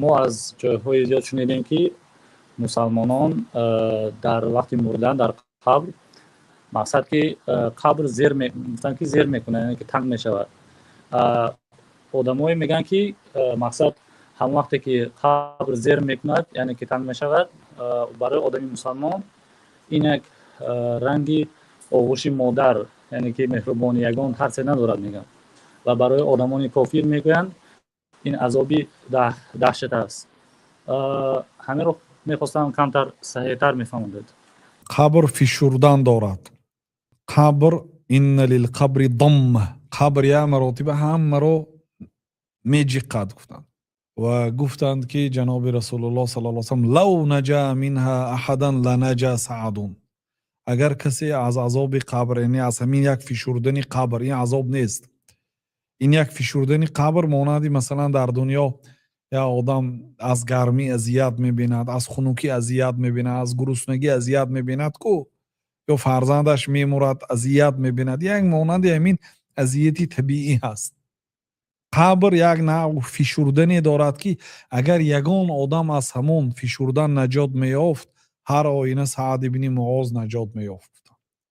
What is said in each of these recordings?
ما از جایهای زیاد شنیدیم که مسلمانان در وقت مردن در قبر مقصد که قبر گفتن که زیر میکنه، یعنی که تنگ میشود. آدمایی میگن که مقصد هم وقتی که قبر زیر میکند یعنی که تنگ میشود، برای آدمی مسلمان این یک رنگی آغوش مادر یعنی که مهربان یگان هر چه ندارد میگن، و برای آدمان کافر میگویند این عذابی دهشت است. همین رو میخواستم کمتر صحیحتر میفهموندید. قبر فشردن دارد. قبر این للقبر ضمه. قبر یا مراتبه همه رو میجقد گفتند و گفتند که جناب رسول الله صلی الله علیه وسلم لو نجا منها احدا لنجا سعد. اگر کسی از عذاب قبر، یعنی از همین یک فشردن قبر، این عذاب نیست، این یک فشردن قبر مانندی مثلا در دنیا یا آدم از گرمی اذیت میبیند، از خنوکی اذیت میبیند، از گرسنگی اذیت میبیند کو، یا فرزندش میمرد اذیت میبیند، یک مانند همین اذیتی طبیعی هست. قبر یک نوع فشردنی دارد که اگر یگان آدم از همون فشردن نجات میافت، هر آینه سعد ابن معاذ نجات میافت.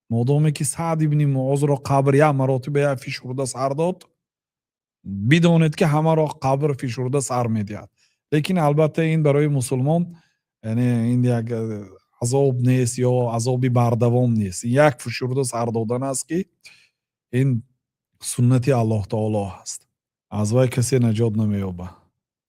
مادامی که سعد ابن معاذ را قبر یک مراتبه یک فشرده سر داد، بدانید که همه را قبر فشرده سر میدهد. لیکن البته این برای مسلمان یعنی این یک عذاب نیست یا عذابی بردوام نیست، یک فشرده سر دادن است که این سنت الله تعالی هست، از وی کسی نجات نمییابد.